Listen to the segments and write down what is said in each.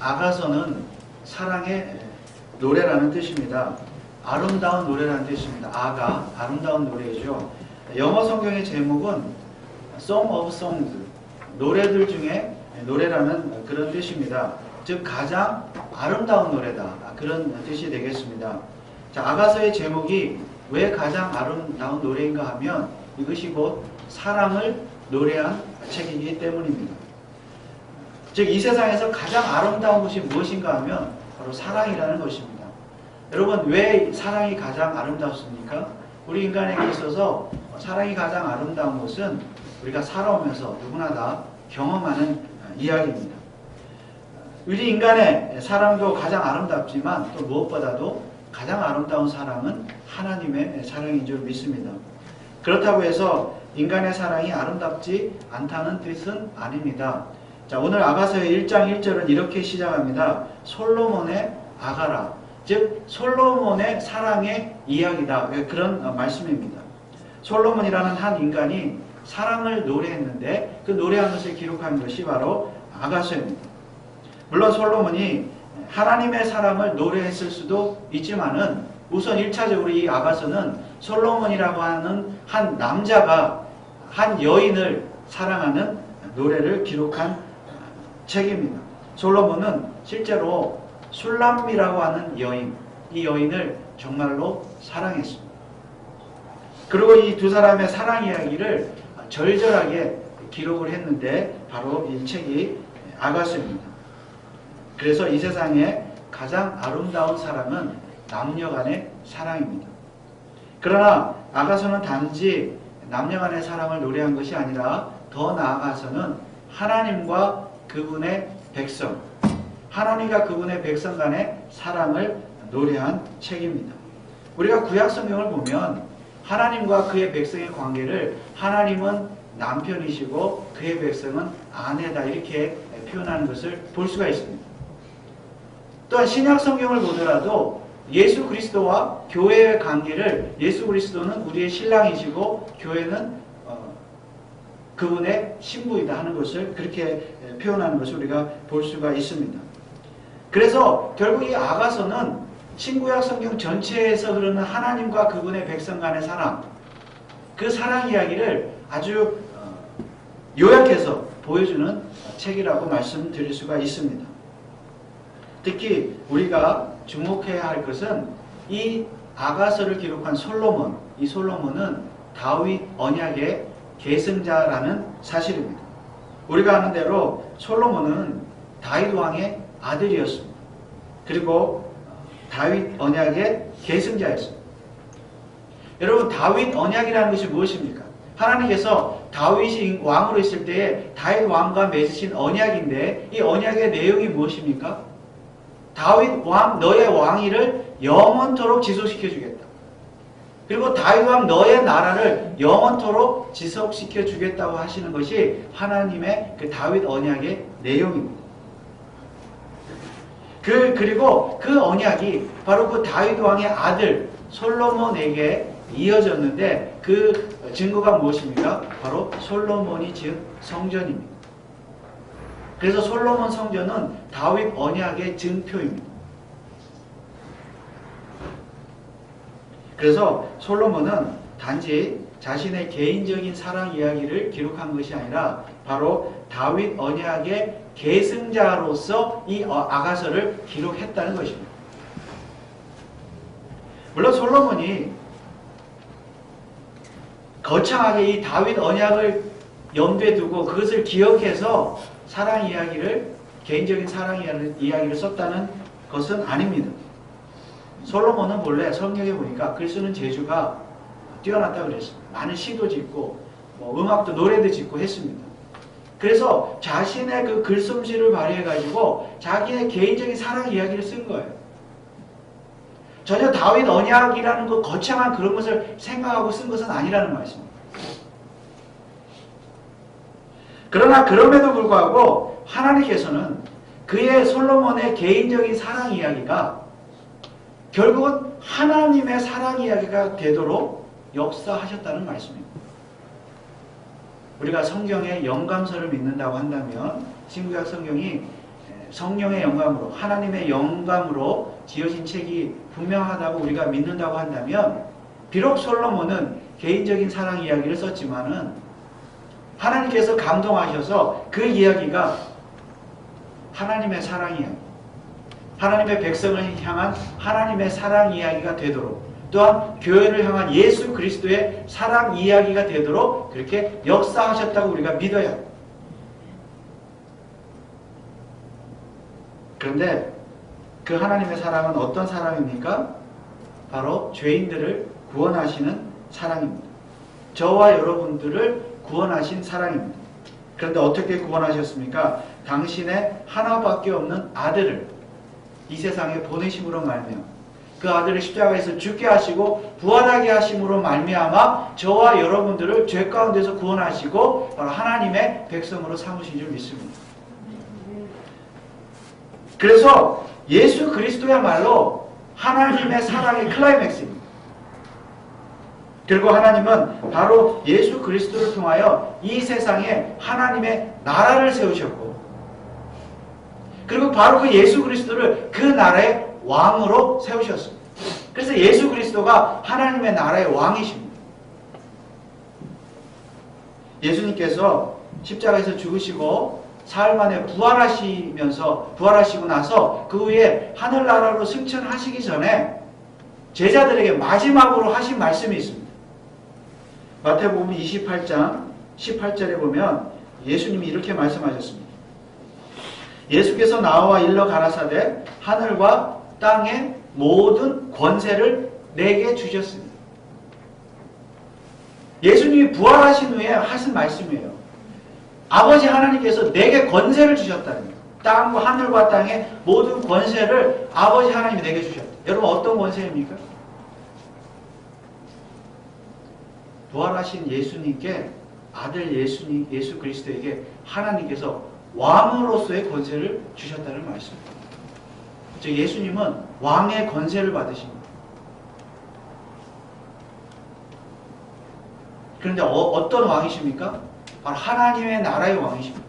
아가서는 사랑의 노래라는 뜻입니다. 아름다운 노래라는 뜻입니다. 아가, 아름다운 노래죠. 영어 성경의 제목은 Song of Songs, 노래들 중에 노래라는 그런 뜻입니다. 즉 가장 아름다운 노래다, 그런 뜻이 되겠습니다. 자, 아가서의 제목이 왜 가장 아름다운 노래인가 하면 이것이 곧 사랑을 노래한 책이기 때문입니다. 즉 이 세상에서 가장 아름다운 것이 무엇인가 하면 바로 사랑이라는 것입니다. 여러분, 왜 사랑이 가장 아름답습니까? 우리 인간에게 있어서 사랑이 가장 아름다운 것은 우리가 살아오면서 누구나 다 경험하는 이야기입니다. 우리 인간의 사랑도 가장 아름답지만 또 무엇보다도 가장 아름다운 사랑은 하나님의 사랑인 줄 믿습니다. 그렇다고 해서 인간의 사랑이 아름답지 않다는 뜻은 아닙니다. 자, 오늘 아가서의 1장 1절은 이렇게 시작합니다. 솔로몬의 아가라, 즉 솔로몬의 사랑의 이야기다, 그런 말씀입니다. 솔로몬이라는 한 인간이 사랑을 노래했는데 그 노래한 것을 기록한 것이 바로 아가서입니다. 물론 솔로몬이 하나님의 사랑을 노래했을 수도 있지만은 우선 1차적으로 이 아가서는 솔로몬이라고 하는 한 남자가 한 여인을 사랑하는 노래를 기록한 책입니다. 솔로몬은 실제로 술람미라고 하는 여인, 이 여인을 정말로 사랑했습니다. 그리고 이 두 사람의 사랑 이야기를 절절하게 기록을 했는데 바로 이 책이 아가서입니다. 그래서 이 세상에 가장 아름다운 사랑은 남녀 간의 사랑입니다. 그러나 아가서는 단지 남녀 간의 사랑을 노래한 것이 아니라 더 나아가서는 하나님과 그분의 백성, 하나님과 그분의 백성 간의 사랑을 노래한 책입니다. 우리가 구약 성경을 보면 하나님과 그의 백성의 관계를 하나님은 남편이시고 그의 백성은 아내다, 이렇게 표현하는 것을 볼 수가 있습니다. 또한 신약 성경을 보더라도 예수 그리스도와 교회의 관계를 예수 그리스도는 우리의 신랑이시고 교회는 그분의 신부이다 하는 것을 그렇게 표현하는 것을 우리가 볼 수가 있습니다. 그래서 결국 이 아가서는 신구약 성경 전체에서 흐르는 하나님과 그분의 백성 간의 사랑, 그 사랑 이야기를 아주 요약해서 보여주는 책이라고 말씀드릴 수가 있습니다. 특히 우리가 주목해야 할 것은 이 아가서를 기록한 솔로몬, 이 솔로몬은 다윗 언약의 계승자라는 사실입니다. 우리가 아는 대로 솔로몬은 다윗 왕의 아들이었습니다. 그리고 다윗 언약의 계승자였습니다. 여러분, 다윗 언약이라는 것이 무엇입니까? 하나님께서 다윗이 왕으로 있을 때에 다윗 왕과 맺으신 언약인데 이 언약의 내용이 무엇입니까? 다윗 왕, 너의 왕위를 영원토록 지속시켜 주겠다. 그리고 다윗 왕, 너의 나라를 영원토록 지속시켜 주겠다고 하시는 것이 하나님의 그 다윗 언약의 내용입니다. 그리고 그 언약이 바로 그 다윗 왕의 아들 솔로몬에게 이어졌는데 그 증거가 무엇입니까? 바로 솔로몬이 지은 성전입니다. 그래서 솔로몬 성전은 다윗 언약의 증표입니다. 그래서 솔로몬은 단지 자신의 개인적인 사랑 이야기를 기록한 것이 아니라 바로 다윗 언약의 계승자로서 이 아가서를 기록했다는 것입니다. 물론 솔로몬이 거창하게 이 다윗 언약을 염두에 두고 그것을 기억해서 사랑 이야기를, 개인적인 사랑 이야기를 썼다는 것은 아닙니다. 솔로몬은 본래 성경에 보니까 글 쓰는 재주가 뛰어났다고 그랬습니다. 많은 시도 짓고 음악도 노래도 짓고 했습니다. 그래서 자신의 그 글솜씨를 발휘해가지고 자기의 개인적인 사랑 이야기를 쓴 거예요. 전혀 다윗 언약이라는 그 거창한 그런 것을 생각하고 쓴 것은 아니라는 말씀입니다. 그러나 그럼에도 불구하고 하나님께서는 그의 솔로몬의 개인적인 사랑 이야기가 결국은 하나님의 사랑 이야기가 되도록 역사하셨다는 말씀입니다. 우리가 성경의 영감서를 믿는다고 한다면 신구약 성경이 성령의 영감으로, 하나님의 영감으로 지어진 책이 분명하다고 우리가 믿는다고 한다면, 비록 솔로몬은 개인적인 사랑 이야기를 썼지만은 하나님께서 감동하셔서 그 이야기가 하나님의 사랑 이야기, 하나님의 백성을 향한 하나님의 사랑 이야기가 되도록, 또한 교회를 향한 예수 그리스도의 사랑 이야기가 되도록 그렇게 역사하셨다고 우리가 믿어야 합니다. 그런데 그 하나님의 사랑은 어떤 사랑입니까? 바로 죄인들을 구원하시는 사랑입니다. 저와 여러분들을 구원하신 사랑입니다. 그런데 어떻게 구원하셨습니까? 당신의 하나밖에 없는 아들을 이 세상에 보내심으로 말미암아, 그 아들을 십자가에서 죽게 하시고 부활하게 하심으로 말미암아 저와 여러분들을 죄 가운데서 구원하시고 바로 하나님의 백성으로 삼으신 줄 믿습니다. 그래서 예수 그리스도야말로 하나님의 사랑의 클라이맥스입니다. 그리고 하나님은 바로 예수 그리스도를 통하여 이 세상에 하나님의 나라를 세우셨고, 그리고 바로 그 예수 그리스도를 그 나라의 왕으로 세우셨습니다. 그래서 예수 그리스도가 하나님의 나라의 왕이십니다. 예수님께서 십자가에서 죽으시고 사흘 만에 부활하시고 나서 그 후에 하늘나라로 승천하시기 전에 제자들에게 마지막으로 하신 말씀이 있습니다. 마태복음 28장 18절에 보면 예수님이 이렇게 말씀하셨습니다. 예수께서 나와 일러 가라사대 하늘과 땅의 모든 권세를 내게 주셨습니다. 예수님이 부활하신 후에 하신 말씀이에요. 아버지 하나님께서 내게 권세를 주셨다는 거예요. 땅과 하늘과 땅의 모든 권세를 아버지 하나님이 내게 주셨다. 여러분 어떤 권세입니까? 부활하신 예수님께, 아들 예수 그리스도에게 하나님께서 왕으로서의 권세를 주셨다는 말씀입니다. 즉 예수님은 왕의 권세를 받으십니다. 그런데 어떤 왕이십니까? 바로 하나님의 나라의 왕이십니다.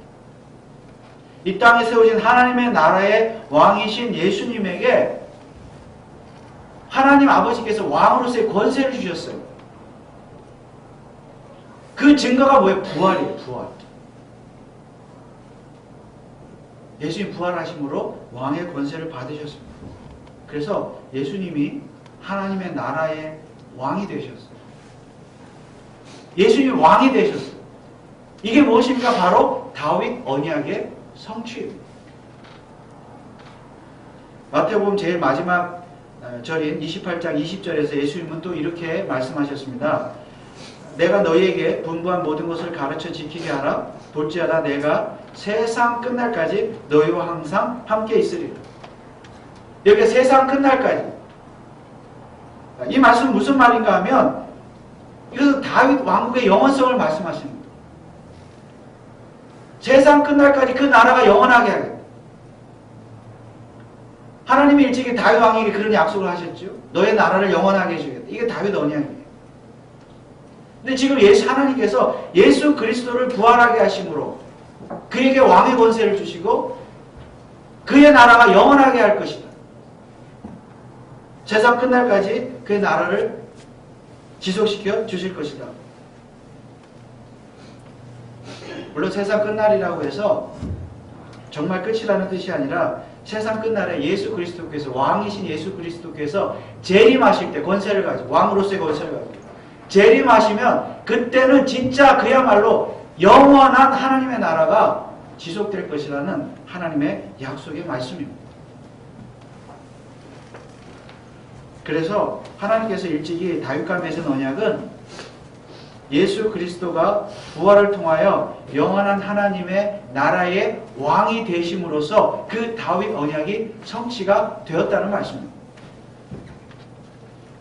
이 땅에 세워진 하나님의 나라의 왕이신 예수님에게 하나님 아버지께서 왕으로서의 권세를 주셨어요. 그 증거가 뭐예요? 부활이에요. 부활. 예수님 부활하심으로 왕의 권세를 받으셨습니다. 그래서 예수님이 하나님의 나라의 왕이 되셨어요. 예수님이 왕이 되셨어요. 이게 무엇입니까? 바로 다윗 언약의 성취입니다. 마태복음 제일 마지막 절인 28장 20절에서 예수님은 또 이렇게 말씀하셨습니다. 내가 너희에게 분부한 모든 것을 가르쳐 지키게 하라. 볼지어다 내가 세상 끝날까지 너희와 항상 함께 있으리라. 여기 세상 끝날까지. 이 말씀은 무슨 말인가 하면 이것은 다윗 왕국의 영원성을 말씀하시는 거예요. 세상 끝날까지 그 나라가 영원하게 하겠다. 하나님이 일찍이 다윗 왕에게 그런 약속을 하셨죠. 너의 나라를 영원하게 해주겠다. 이게 다윗 언약이에요. 근데 지금 하나님께서 예수 그리스도를 부활하게 하심으로 그에게 왕의 권세를 주시고 그의 나라가 영원하게 할 것이다. 세상 끝날까지 그의 나라를 지속시켜 주실 것이다. 물론 세상 끝날이라고 해서 정말 끝이라는 뜻이 아니라 세상 끝날에 예수 그리스도께서, 왕이신 예수 그리스도께서 재림하실 때 권세를 가지고, 왕으로서의 권세를 가지고 재림하시면 그때는 진짜 그야말로 영원한 하나님의 나라가 지속될 것이라는 하나님의 약속의 말씀입니다. 그래서 하나님께서 일찍이 다윗과 맺은 언약은 예수 그리스도가 부활을 통하여 영원한 하나님의 나라의 왕이 되심으로써 그 다윗 언약이 성취가 되었다는 말씀입니다.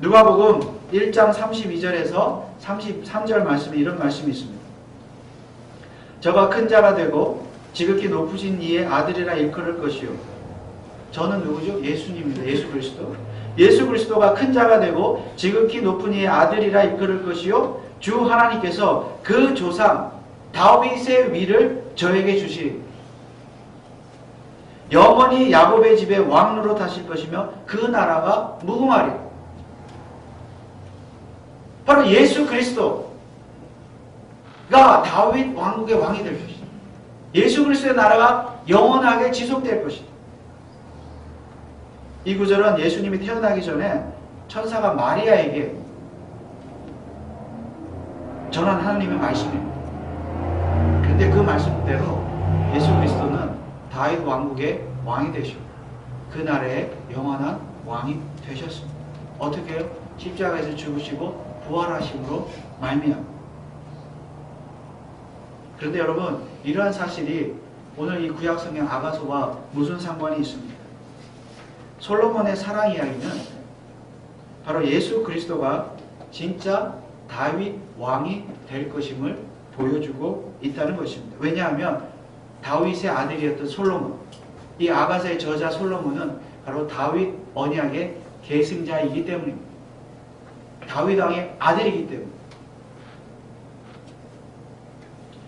누가복음 1장 32절에서 33절 말씀에 이런 말씀이 있습니다. 저가 큰 자가 되고 지극히 높으신 이의 아들이라 일컬을 것이요. 저는 누구죠? 예수님입니다. 예수 그리스도. 예수 그리스도가 큰 자가 되고 지극히 높은 이의 아들이라 이끌을 것이요 주 하나님께서 그 조상 다윗의 위를 저에게 주시리. 영원히 야곱의 집에 왕 노릇하실 것이며 그 나라가 무궁하리라. 바로 예수 그리스도가 다윗 왕국의 왕이 될 것이다. 예수 그리스도의 나라가 영원하게 지속될 것이다. 이 구절은 예수님이 태어나기 전에 천사가 마리아에게 전한 하나님의 말씀입니다. 그런데 그 말씀대로 예수 그리스도는 다윗 왕국의 왕이 되시고 그 나라의 영원한 왕이 되셨습니다. 어떻게 해요? 십자가에서 죽으시고 부활하심으로 말미암아. 그런데 여러분, 이러한 사실이 오늘 이 구약성경 아가서와 무슨 상관이 있습니까? 솔로몬의 사랑 이야기는 바로 예수 그리스도가 진짜 다윗 왕이 될 것임을 보여주고 있다는 것입니다. 왜냐하면 다윗의 아들이었던 솔로몬, 이 아가서의 저자 솔로몬은 바로 다윗 언약의 계승자이기 때문입니다. 다윗 왕의 아들이기 때문에.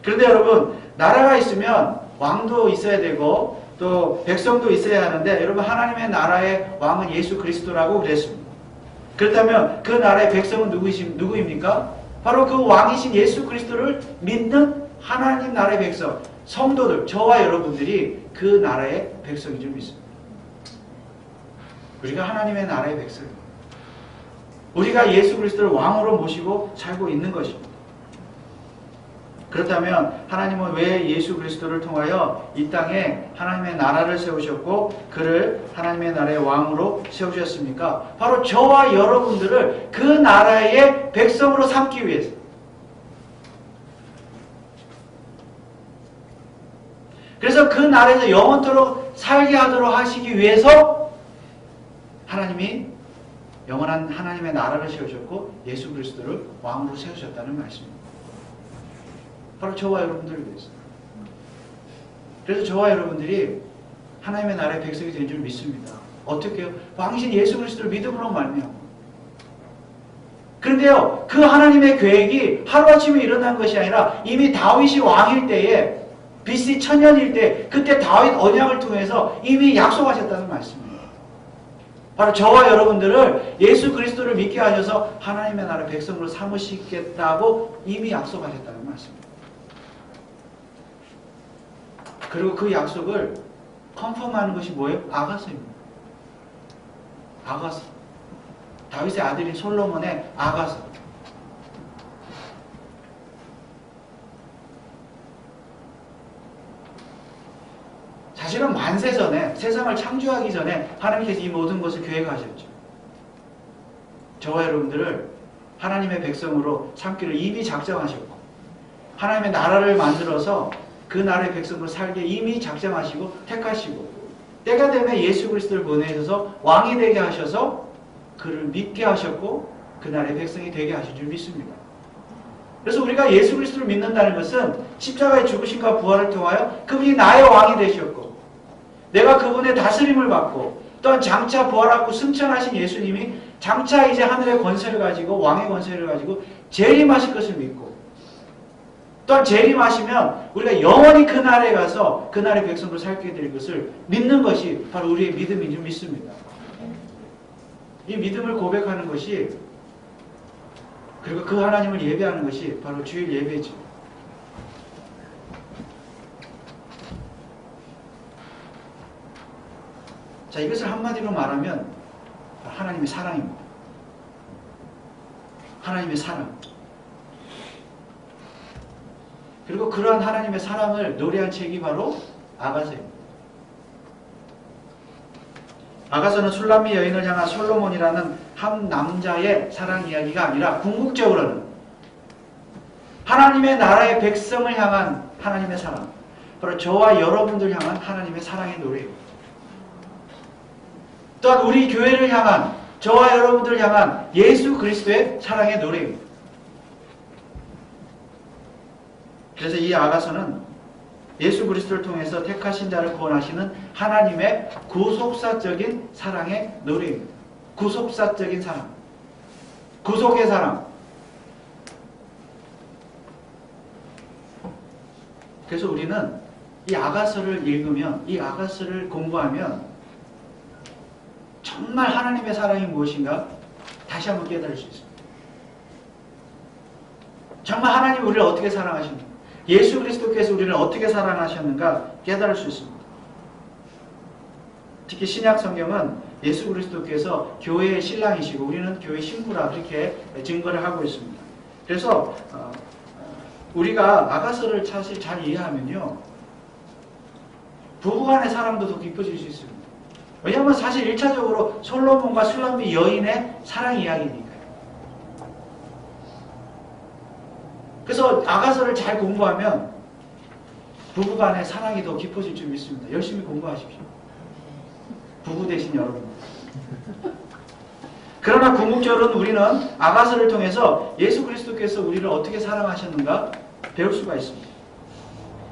그런데 여러분, 나라가 있으면 왕도 있어야 되고 또 백성도 있어야 하는데, 여러분, 하나님의 나라의 왕은 예수 그리스도라고 그랬습니다. 그렇다면 그 나라의 백성은 누구입니까? 바로 그 왕이신 예수 그리스도를 믿는 하나님 나라의 백성, 성도들, 저와 여러분들이 그 나라의 백성인 줄 믿습니다. 우리가 하나님의 나라의 백성입니다. 우리가 예수 그리스도를 왕으로 모시고 살고 있는 것입니다. 그렇다면 하나님은 왜 예수 그리스도를 통하여 이 땅에 하나님의 나라를 세우셨고 그를 하나님의 나라의 왕으로 세우셨습니까? 바로 저와 여러분들을 그 나라의 백성으로 삼기 위해서. 그래서 그 나라에서 영원토록 살게 하도록 하시기 위해서 하나님이 영원한 하나님의 나라를 세우셨고 예수 그리스도를 왕으로 세우셨다는 말씀입니다. 바로 저와 여러분들을 위해서. 그래서 저와 여러분들이 하나님의 나라의 백성이 된 줄 믿습니다. 어떻게 해요? 왕이신 예수 그리스도를 믿음으로 말미암아. 그런데요, 그 하나님의 계획이 하루아침에 일어난 것이 아니라 이미 다윗이 왕일 때에 BC 1000년일 때 그때 다윗 언약을 통해서 이미 약속하셨다는 말씀입니다. 바로 저와 여러분들을 예수 그리스도를 믿게 하셔서 하나님의 나라 백성으로 삼으시겠다고 이미 약속하셨다는 말씀입니다. 그리고 그 약속을 컨펌하는 것이 뭐예요? 아가서입니다. 아가서. 다윗의 아들인 솔로몬의 아가서. 사실은 만세 전에, 세상을 창조하기 전에 하나님께서 이 모든 것을 계획하셨죠. 저와 여러분들을 하나님의 백성으로 삼기를 이미 작정하셨고 하나님의 나라를 만들어서 그 나라의 백성으로 살게 이미 작정하시고 택하시고 때가 되면 예수 그리스도를 보내셔서 왕이 되게 하셔서 그를 믿게 하셨고 그 나라의 백성이 되게 하신 줄 믿습니다. 그래서 우리가 예수 그리스도를 믿는다는 것은 십자가의 죽으심과 부활을 통하여 그분이 나의 왕이 되셨고 내가 그분의 다스림을 받고 또한 장차 부활하고 승천하신 예수님이 장차 이제 하늘의 권세를 가지고 왕의 권세를 가지고 재림하실 것을 믿고 또한 재림하시면 우리가 영원히 그 나라에 가서 그 나라의 백성으로 살게 될 것을 믿는 것이 바로 우리의 믿음인 줄 믿습니다. 이 믿음을 고백하는 것이 그리고 그 하나님을 예배하는 것이 바로 주일 예배죠. 자, 이것을 한마디로 말하면 하나님의 사랑입니다. 하나님의 사랑. 그리고 그러한 하나님의 사랑을 노래한 책이 바로 아가서입니다. 아가서는 술람미 여인을 향한 솔로몬이라는 한 남자의 사랑 이야기가 아니라 궁극적으로는 하나님의 나라의 백성을 향한 하나님의 사랑, 바로 저와 여러분들 향한 하나님의 사랑의 노래입니다. 또한 우리 교회를 향한, 저와 여러분들 향한 예수 그리스도의 사랑의 노래입니다. 그래서 이 아가서는 예수 그리스도를 통해서 택하신 자를 구원하시는 하나님의 구속사적인 사랑의 노래입니다. 구속사적인 사랑. 구속의 사랑. 그래서 우리는 이 아가서를 읽으면, 이 아가서를 공부하면 정말 하나님의 사랑이 무엇인가 다시 한번 깨달을 수 있습니다. 정말 하나님 우리를 어떻게 사랑하셨는가, 예수 그리스도께서 우리를 어떻게 사랑하셨는가 깨달을 수 있습니다. 특히 신약 성경은 예수 그리스도께서 교회의 신랑이시고 우리는 교회의 신부라 그렇게 증거를 하고 있습니다. 그래서 우리가 아가서를 사실 잘 이해하면요, 부부간의 사랑도 더 깊어질 수 있습니다. 왜냐하면 사실 1차적으로 솔로몬과 슐람비 여인의 사랑 이야기니까요. 그래서 아가서를 잘 공부하면 부부간의 사랑이 더 깊어질 줄 믿습니다. 열심히 공부하십시오. 부부 되신 여러분. 그러나 궁극적으로는 우리는 아가서를 통해서 예수 그리스도께서 우리를 어떻게 사랑하셨는가 배울 수가 있습니다.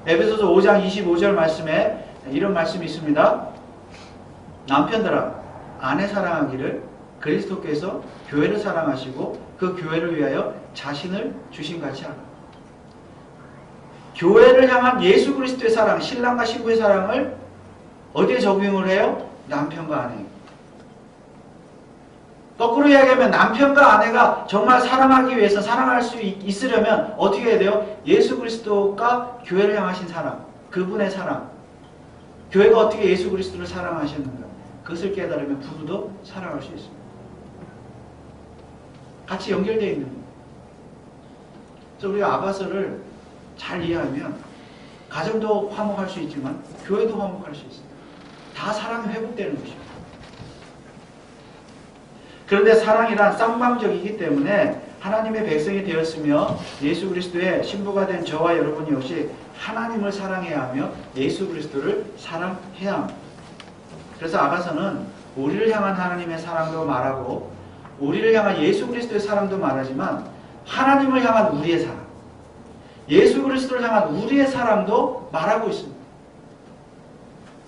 에베소서 5장 25절 말씀에 이런 말씀이 있습니다. 남편들아, 아내 사랑하기를 그리스도께서 교회를 사랑하시고 그 교회를 위하여 자신을 주신 같이 하라. 교회를 향한 예수 그리스도의 사랑, 신랑과 신부의 사랑을 어디에 적용을 해요? 남편과 아내. 거꾸로 이야기하면 남편과 아내가 정말 사랑하기 위해서, 사랑할 수 있으려면 어떻게 해야 돼요? 예수 그리스도가 교회를 향하신 사랑, 그분의 사랑, 교회가 어떻게 예수 그리스도를 사랑하셨는가, 그것을 깨달으면 부부도 사랑할 수 있습니다. 같이 연결되어 있는 거예요. 그래서 우리가 아가서를 잘 이해하면 가정도 화목할 수 있지만 교회도 화목할 수 있습니다. 다 사랑이 회복되는 것입니다. 그런데 사랑이란 쌍방적이기 때문에 하나님의 백성이 되었으며 예수 그리스도의 신부가 된 저와 여러분 역시 하나님을 사랑해야 하며 예수 그리스도를 사랑해야 합니다. 그래서 아가서는 우리를 향한 하나님의 사랑도 말하고 우리를 향한 예수 그리스도의 사랑도 말하지만 하나님을 향한 우리의 사랑, 예수 그리스도를 향한 우리의 사랑도 말하고 있습니다.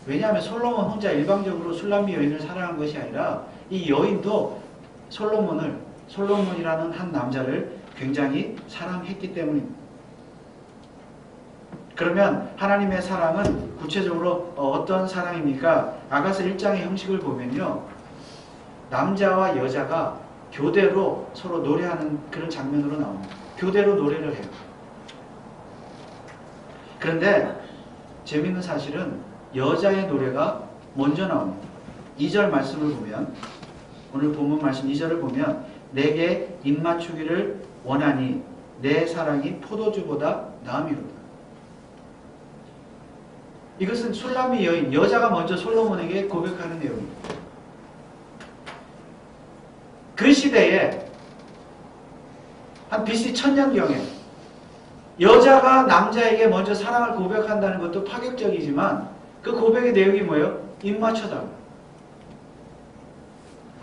왜냐하면 솔로몬 혼자 일방적으로 슐람비 여인을 사랑한 것이 아니라 이 여인도 솔로몬이라는 한 남자를 굉장히 사랑했기 때문입니다. 그러면 하나님의 사랑은 구체적으로 어떤 사랑입니까? 아가서 1장의 형식을 보면요, 남자와 여자가 교대로 서로 노래하는 그런 장면으로 나옵니다. 교대로 노래를 해요. 그런데 재미있는 사실은 여자의 노래가 먼저 나옵니다. 2절 말씀을 보면, 오늘 본문 말씀 2절을 보면 내게 입맞추기를 원하니 내 사랑이 포도주보다 나음이로다. 이것은 슐람비 여인, 여자가 먼저 솔로몬에게 고백하는 내용입니다. 그 시대에 한 BC 1000년경에 여자가 남자에게 먼저 사랑을 고백한다는 것도 파격적이지만 그 고백의 내용이 뭐예요? 입맞춰달라.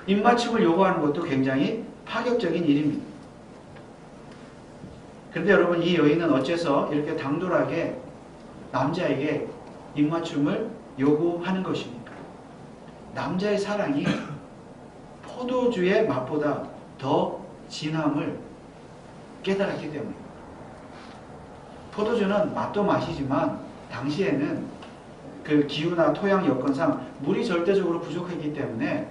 입맞춤을 요구하는 것도 굉장히 파격적인 일입니다. 그런데 여러분, 이 여인은 어째서 이렇게 당돌하게 남자에게 입맞춤을 요구하는 것입니까? 남자의 사랑이 포도주의 맛보다 더 진함을 깨달았기 때문입니다. 포도주는 맛도 맛이지만 당시에는 그 기후나 토양 여건상 물이 절대적으로 부족했기 때문에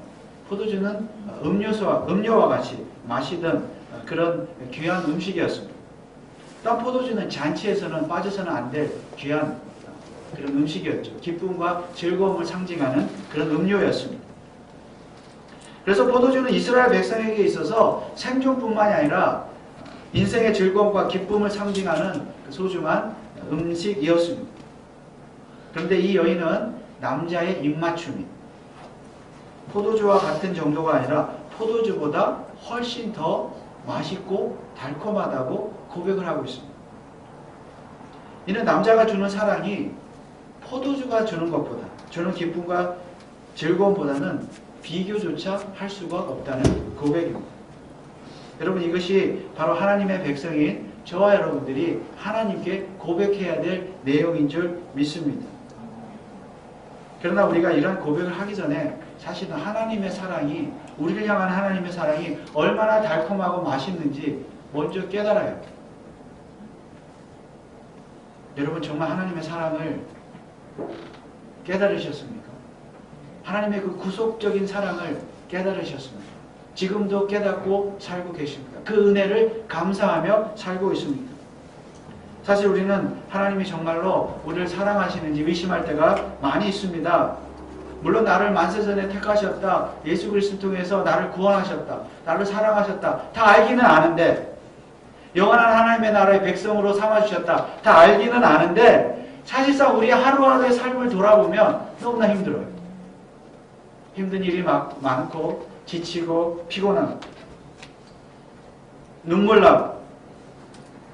포도주는 음료와 같이 마시던 그런 귀한 음식이었습니다. 또한 포도주는 잔치에서는 빠져서는 안 될 귀한 그런 음식이었죠. 기쁨과 즐거움을 상징하는 그런 음료였습니다. 그래서 포도주는 이스라엘 백성에게 있어서 생존뿐만이 아니라 인생의 즐거움과 기쁨을 상징하는 소중한 음식이었습니다. 그런데 이 여인은 남자의 입맞춤이 포도주와 같은 정도가 아니라 포도주보다 훨씬 더 맛있고 달콤하다고 고백을 하고 있습니다. 이는 남자가 주는 사랑이 포도주가 주는 것보다, 주는 기쁨과 즐거움보다는 비교조차 할 수가 없다는 고백입니다. 여러분, 이것이 바로 하나님의 백성인 저와 여러분들이 하나님께 고백해야 될 내용인 줄 믿습니다. 그러나 우리가 이러한 고백을 하기 전에 사실은 하나님의 사랑이, 우리를 향한 하나님의 사랑이 얼마나 달콤하고 맛있는지 먼저 깨달아야 합니다. 여러분, 정말 하나님의 사랑을 깨달으셨습니까? 하나님의 그 구속적인 사랑을 깨달으셨습니까? 지금도 깨닫고 살고 계십니까? 그 은혜를 감사하며 살고 있습니까? 사실 우리는 하나님이 정말로 우리를 사랑하시는지 의심할 때가 많이 있습니다. 물론 나를 만세전에 택하셨다. 예수 그리스도를 통해서 나를 구원하셨다. 나를 사랑하셨다. 다 알기는 아는데, 영원한 하나님의 나라의 백성으로 삼아주셨다. 다 알기는 아는데 사실상 우리 하루하루의 삶을 돌아보면 너무나 힘들어요. 힘든 일이 많고 지치고 피곤하고 눈물 나고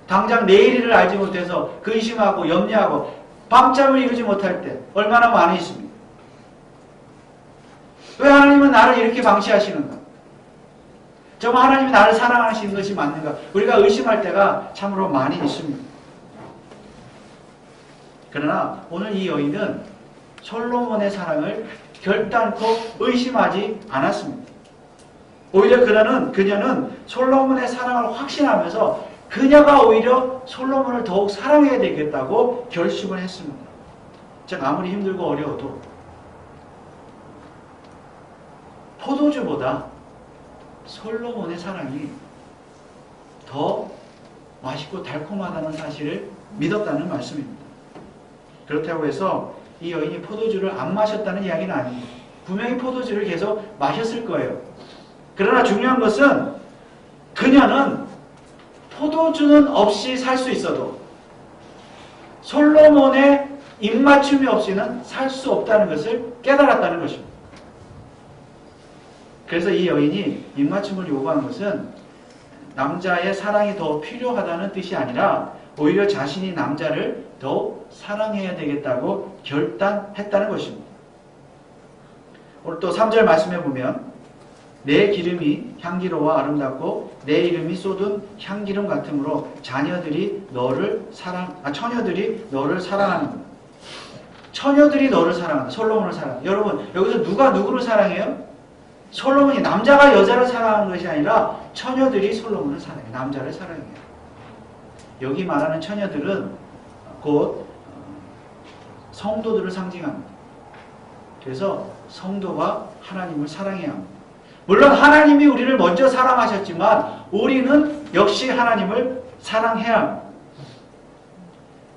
당장 내일을 알지 못해서 근심하고 염려하고 밤잠을 이루지 못할 때 얼마나 많이 있습니까? 왜 하나님은 나를 이렇게 방치하시는가? 정말 하나님이 나를 사랑하시는 것이 맞는가? 우리가 의심할 때가 참으로 많이 있습니다. 그러나 오늘 이 여인은 솔로몬의 사랑을 결단코 의심하지 않았습니다. 오히려 그녀는 솔로몬의 사랑을 확신하면서 그녀가 오히려 솔로몬을 더욱 사랑해야 되겠다고 결심을 했습니다. 즉 아무리 힘들고 어려워도 포도주보다 솔로몬의 사랑이 더 맛있고 달콤하다는 사실을 믿었다는 말씀입니다. 그렇다고 해서 이 여인이 포도주를 안 마셨다는 이야기는 아닙니다. 분명히 포도주를 계속 마셨을 거예요. 그러나 중요한 것은 그녀는 포도주는 없이 살 수 있어도 솔로몬의 입맞춤이 없이는 살 수 없다는 것을 깨달았다는 것입니다. 그래서 이 여인이 입맞춤을 요구한 것은 남자의 사랑이 더 필요하다는 뜻이 아니라 오히려 자신이 남자를 더욱 사랑해야 되겠다고 결단했다는 것입니다. 오늘 또 3절 말씀해 보면 내 기름이 향기로워 아름답고 내 이름이 쏟은 향기름 같으므로 처녀들이 너를 사랑하는다. 처녀들이 너를 사랑한다. 솔로몬을 사랑한다. 여러분 여기서 누가 누구를 사랑해요? 솔로몬이 남자가 여자를 사랑하는 것이 아니라 처녀들이 솔로몬을 사랑해요. 남자를 사랑해요. 여기 말하는 처녀들은 곧 성도들을 상징합니다. 그래서 성도가 하나님을 사랑해야 합니다. 물론 하나님이 우리를 먼저 사랑하셨지만 우리는 역시 하나님을 사랑해야 합니다.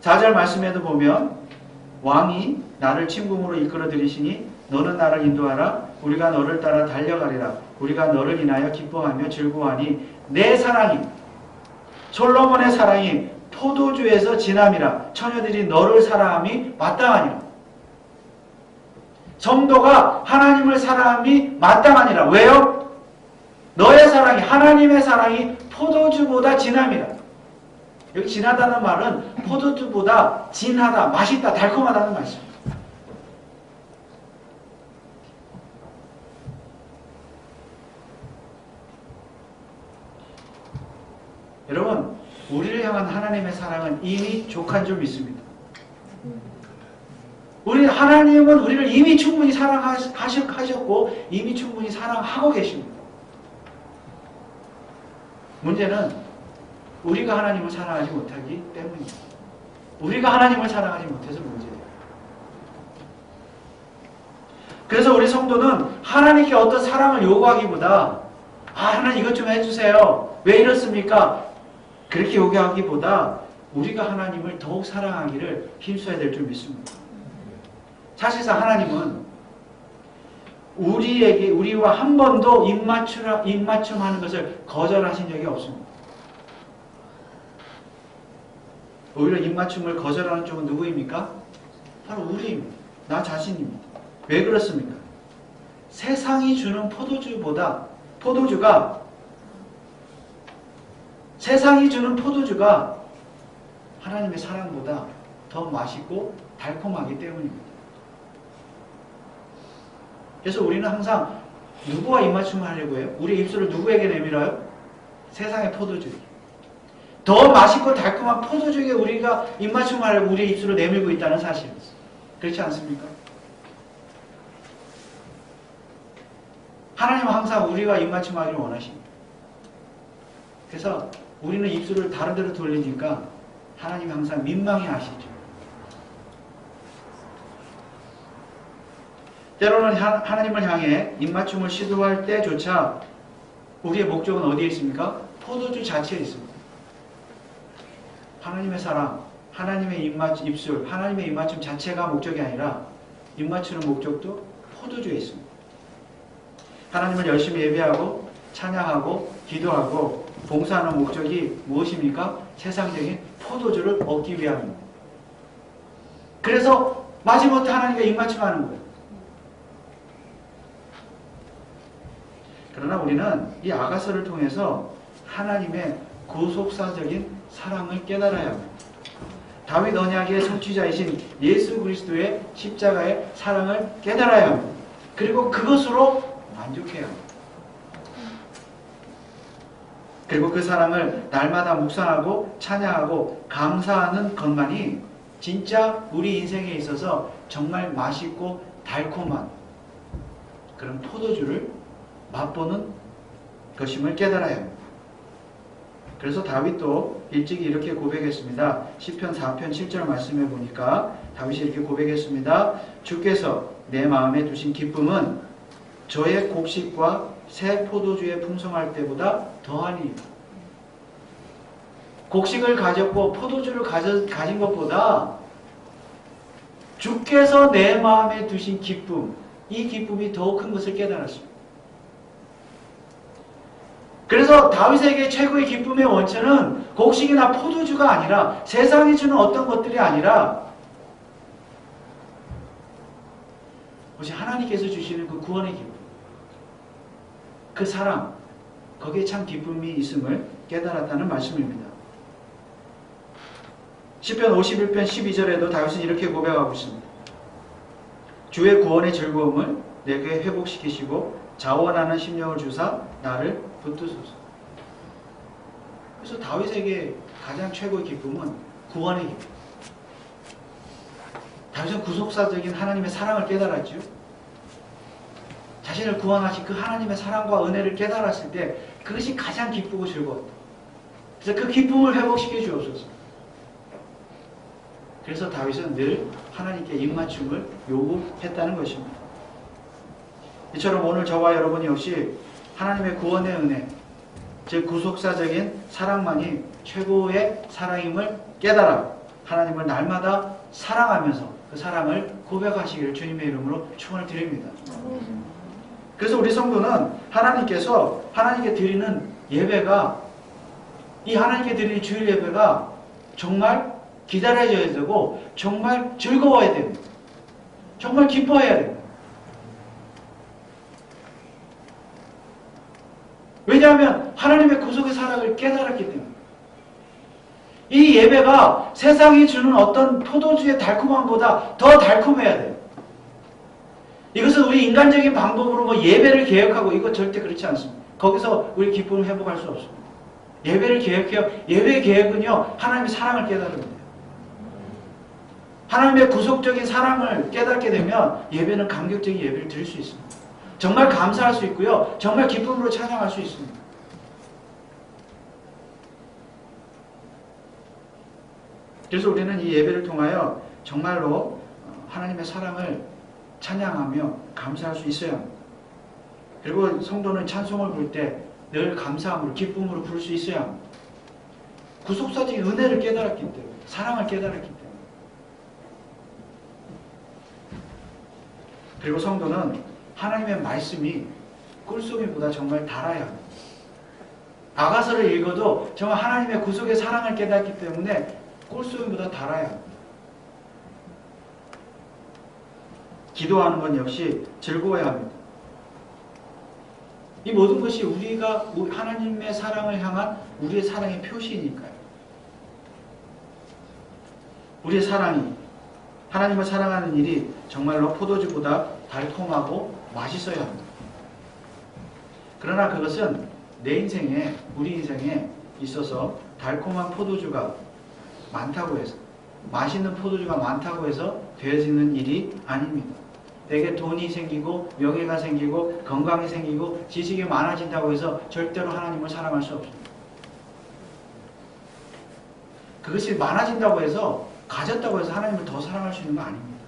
4절 말씀에도 보면 왕이 나를 침궁으로 이끌어 들이시니 너는 나를 인도하라. 우리가 너를 따라 달려가리라. 우리가 너를 인하여 기뻐하며 즐거워하니 내 사랑이 솔로몬의 사랑이 포도주에서 진함이라. 처녀들이 너를 사랑함이 마땅하니라. 성도가 하나님을 사랑함이 마땅하니라. 왜요? 너의 사랑이 하나님의 사랑이 포도주보다 진함이라. 여기 진하다는 말은 포도주보다 진하다, 맛있다, 달콤하다는 말씀입니다. 여러분, 우리를 향한 하나님의 사랑은 이미 족한 줄 믿습니다. 하나님은 우리를 이미 충분히 사랑하셨고 이미 충분히 사랑하고 계십니다. 문제는 우리가 하나님을 사랑하지 못하기 때문입니다. 우리가 하나님을 사랑하지 못해서 문제예요. 그래서 우리 성도는 하나님께 어떤 사랑을 요구하기보다 하나님 이것 좀 해주세요. 왜 이렇습니까? 그렇게 요구하기보다 우리가 하나님을 더욱 사랑하기를 힘써야 될 줄 믿습니다. 사실상 하나님은 우리와 한 번도 입맞춤하는 것을 거절하신 적이 없습니다. 오히려 입맞춤을 거절하는 쪽은 누구입니까? 바로 우리입니다. 나 자신입니다. 왜 그렇습니까? 세상이 주는 세상이 주는 포도주가 하나님의 사랑보다 더 맛있고 달콤하기 때문입니다. 그래서 우리는 항상 누구와 입맞춤을 하려고 해요? 우리 입술을 누구에게 내밀어요? 세상의 포도주. 더 맛있고 달콤한 포도주에 우리가 입맞춤을 하려고 우리의 입술을 내밀고 있다는 사실입니다. 그렇지 않습니까? 하나님은 항상 우리가 입맞춤하기를 원하십니다. 그래서 우리는 입술을 다른 데로 돌리니까 하나님이 항상 민망해 하시죠. 때로는 하나님을 향해 입맞춤을 시도할 때조차 우리의 목적은 어디에 있습니까? 포도주 자체에 있습니다. 하나님의 사랑, 하나님의 입술, 하나님의 입맞춤 자체가 목적이 아니라 입맞추는 목적도 포도주에 있습니다. 하나님을 열심히 예배하고 찬양하고 기도하고 봉사하는 목적이 무엇입니까? 세상적인 포도주를 얻기 위함입니다. 그래서 마지못해 하나님과 입맞춤하는 거예요. 그러나 우리는 이 아가서를 통해서 하나님의 구속사적인 사랑을 깨달아야 합니다. 다윗 언약의 성취자이신 예수 그리스도의 십자가의 사랑을 깨달아야 합니다. 그리고 그것으로 만족해야 합니다. 그리고 그 사랑을 날마다 묵상하고 찬양하고 감사하는 것만이 진짜 우리 인생에 있어서 정말 맛있고 달콤한 그런 포도주를 맛보는 것임을 깨달아야 합니다. 그래서 다윗도 일찍이 이렇게 고백했습니다. 시편 4편 7절 말씀해 보니까 다윗이 이렇게 고백했습니다. 주께서 내 마음에 두신 기쁨은 저의 곡식과 새 포도주에 풍성할 때보다 더하니. 곡식을 가졌고 포도주를 가진 것보다 주께서 내 마음에 두신 기쁨, 이 기쁨이 더 큰 것을 깨달았습니다. 그래서 다윗에게 최고의 기쁨의 원천은 곡식이나 포도주가 아니라 세상이 주는 어떤 것들이 아니라 혹시 하나님께서 주시는 그 구원의 기쁨, 그 사랑, 거기에 참 기쁨이 있음을 깨달았다는 말씀입니다. 시편 51편 12절에도 다윗은 이렇게 고백하고 있습니다. 주의 구원의 즐거움을 내게 회복시키시고 자원하는 심령을 주사 나를 붙드소서. 그래서 다윗에게 가장 최고의 기쁨은 구원의 기쁨. 다윗은 구속사적인 하나님의 사랑을 깨달았죠. 자신을 구원하신 그 하나님의 사랑과 은혜를 깨달았을 때 그것이 가장 기쁘고 즐거웠다. 그래서 그 기쁨을 회복시켜 주옵소서. 그래서 다윗은 늘 하나님께 입맞춤을 요구했다는 것입니다. 이처럼 오늘 저와 여러분 역시 하나님의 구원의 은혜, 즉 구속사적인 사랑만이 최고의 사랑임을 깨달아 하나님을 날마다 사랑하면서 그 사랑을 고백하시기를 주님의 이름으로 축원을 드립니다. 그래서 우리 성도는 하나님께서 하나님께 드리는 예배가, 이 하나님께 드리는 주일 예배가 정말 기다려져야 되고 정말 즐거워야 됩니다. 정말 기뻐해야 됩니다. 왜냐하면 하나님의 구속의 사랑을 깨달았기 때문에. 이 예배가 세상이 주는 어떤 포도주의 달콤함보다 더 달콤해야 돼요. 이것은 우리 인간적인 방법으로 뭐 예배를 계획하고 이거 절대 그렇지 않습니다. 거기서 우리 기쁨을 회복할 수 없습니다. 예배를 계획해요. 예배 계획은요, 하나님의 사랑을 깨달으면 돼요. 하나님의 구속적인 사랑을 깨닫게 되면 예배는 감격적인 예배를 드릴 수 있습니다. 정말 감사할 수 있고요. 정말 기쁨으로 찬양할 수 있습니다. 그래서 우리는 이 예배를 통하여 정말로 하나님의 사랑을 찬양하며 감사할 수 있어야 합니다. 그리고 성도는 찬송을 부를 때 늘 감사함으로 기쁨으로 부를 수 있어야 합니다. 구속사적인 은혜를 깨달았기 때문에, 사랑을 깨달았기 때문에. 그리고 성도는 하나님의 말씀이 꿀송이보다 정말 달아야 합니다. 아가서를 읽어도 정말 하나님의 구속의 사랑을 깨닫기 때문에 꿀송이보다 달아야 합니다. 기도하는 건 역시 즐거워야 합니다. 이 모든 것이 우리가 하나님의 사랑을 향한 우리의 사랑의 표시니까요. 우리의 사랑이, 하나님을 사랑하는 일이 정말로 포도주보다 달콤하고 맛있어야 합니다. 그러나 그것은 내 인생에, 우리 인생에 있어서 달콤한 포도주가 많다고 해서, 맛있는 포도주가 많다고 해서 되어지는 일이 아닙니다. 내게 돈이 생기고 명예가 생기고 건강이 생기고 지식이 많아진다고 해서 절대로 하나님을 사랑할 수 없습니다. 그것이 많아진다고 해서, 가졌다고 해서 하나님을 더 사랑할 수 있는 거 아닙니다.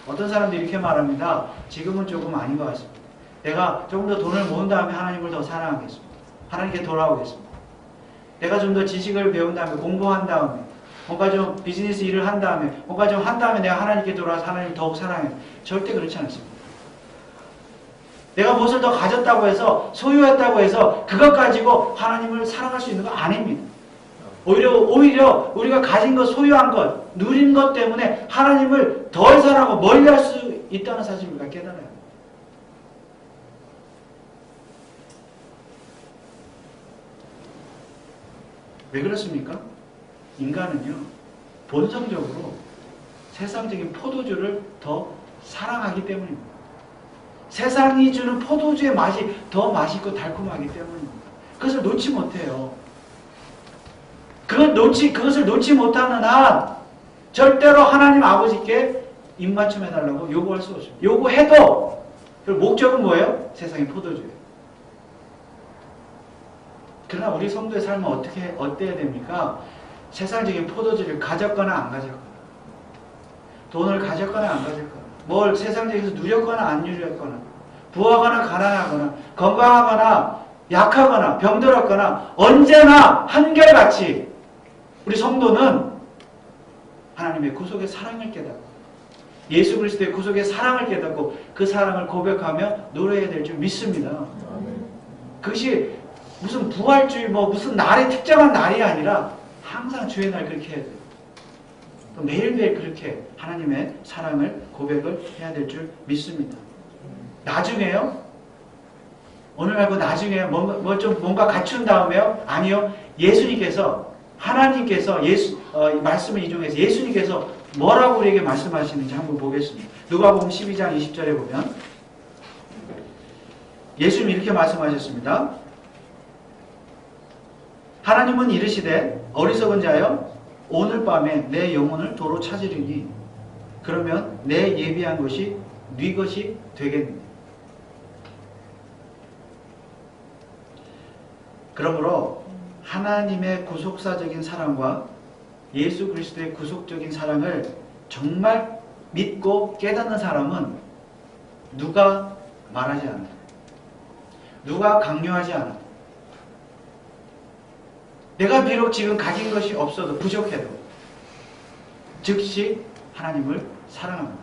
어떤 사람들이 이렇게 말합니다. 지금은 조금 아닌 것 같습니다. 내가 조금 더 돈을 모은 다음에 하나님을 더 사랑하겠습니다. 하나님께 돌아오겠습니다. 내가 좀 더 지식을 배운 다음에 공부한 다음에 뭔가 좀 비즈니스 일을 한 다음에 뭔가 좀 한 다음에 내가 하나님께 돌아와서 하나님을 더욱 사랑해요. 절대 그렇지 않습니다. 내가 무엇을 더 가졌다고 해서 소유했다고 해서 그것 가지고 하나님을 사랑할 수 있는 거 아닙니다. 오히려 우리가 가진 것, 소유한 것, 누린 것 때문에 하나님을 덜 사랑하고 멀리할 수 있다는 사실을 우리가 깨달아야 합니다. 왜 그렇습니까? 인간은요, 본성적으로 세상적인 포도주를 더 사랑하기 때문입니다. 세상이 주는 포도주의 맛이 더 맛있고 달콤하기 때문입니다. 그것을 놓지 못해요. 그것을 놓지 못하는 한 절대로 하나님 아버지께 입맞춤해달라고 요구할 수 없어요. 요구해도 그 목적은 뭐예요? 세상의 포도주예요. 그러나 우리 성도의 삶은 어때야 됩니까? 세상적인 포도주를 가졌거나 안 가졌거나, 돈을 가졌거나 안 가졌거나, 뭘 세상적에서 누렸거나 안 누렸거나, 부하거나 가난하거나, 건강하거나 약하거나 병들었거나, 언제나 한결같이 우리 성도는 하나님의 구속의 사랑을 깨닫고 예수 그리스도의 구속의 사랑을 깨닫고 그 사랑을 고백하며 노래해야 될 줄 믿습니다. 그것이 무슨 부활주의 무슨 날의 특정한 날이 아니라 항상 주의 날 그렇게 해야 돼요. 또 매일매일 그렇게 하나님의 사랑을 고백을 해야 될 줄 믿습니다. 나중에요? 오늘 말고 나중에 뭔가 갖춘 다음에요? 아니요. 하나님께서 말씀을 이용해서 예수님께서 뭐라고 우리에게 말씀하시는지 한번 보겠습니다. 누가복음 12장 20절에 보면 예수님이 이렇게 말씀하셨습니다. 하나님은 이르시되 어리석은 자여 오늘 밤에 내 영혼을 도로 찾으리니 그러면 내 예비한 것이 네 것이 되겠느냐. 그러므로 하나님의 구속사적인 사랑과 예수 그리스도의 구속적인 사랑을 정말 믿고 깨닫는 사람은 누가 말하지 않아요. 누가 강요하지 않아요. 내가 비록 지금 가진 것이 없어도 부족해도 즉시 하나님을 사랑합니다.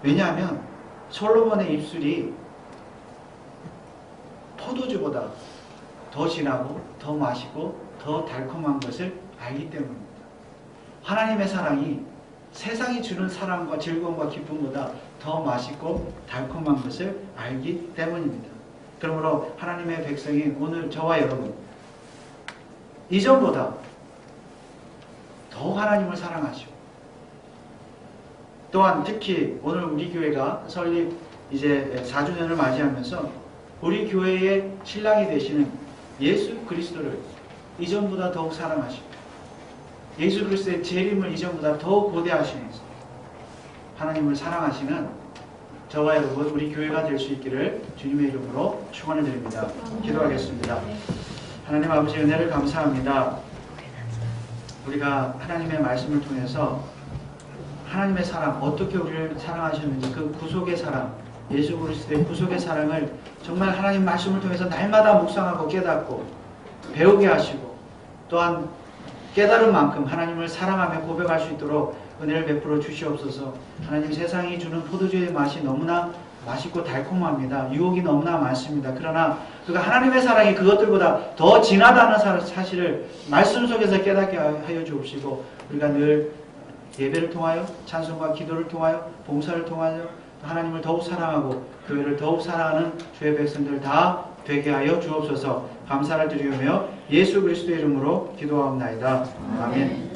왜냐하면 솔로몬의 입술이 포도주보다 더 진하고 더 맛있고 더 달콤한 것을 알기 때문입니다. 하나님의 사랑이 세상이 주는 사랑과 즐거움과 기쁨보다 더 맛있고 달콤한 것을 알기 때문입니다. 그러므로 하나님의 백성인 오늘 저와 여러분 이전보다 더 하나님을 사랑하시고 또한 특히 오늘 우리 교회가 설립 이제 4주년을 맞이하면서 우리 교회의 신랑이 되시는 예수 그리스도를 이전보다 더욱 사랑하시고 예수 그리스도의 재림을 이전보다 더욱 고대하시면서 하나님을 사랑하시는 저와 여러분 우리 교회가 될 수 있기를 주님의 이름으로 축원을 드립니다. 기도하겠습니다. 하나님 아버지 은혜를 감사합니다. 우리가 하나님의 말씀을 통해서 하나님의 사랑, 어떻게 우리를 사랑하셨는지 그 구속의 사랑, 예수 그리스도의 구속의 사랑을 정말 하나님 말씀을 통해서 날마다 묵상하고 깨닫고 배우게 하시고 또한 깨달은 만큼 하나님을 사랑하며 고백할 수 있도록 은혜를 베풀어 주시옵소서. 하나님 세상이 주는 포도주의 맛이 너무나 맛있고 달콤합니다. 유혹이 너무나 많습니다. 그러나 그가 하나님의 사랑이 그것들보다 더 진하다는 사실을 말씀 속에서 깨닫게 하여 주옵시고 우리가 늘 예배를 통하여 찬송과 기도를 통하여 봉사를 통하여 하나님을 더욱 사랑하고 교회를 더욱 사랑하는 주의 백성들 다 되게 하여 주옵소서. 감사를 드리며 예수 그리스도의 이름으로 기도하옵나이다. 아멘.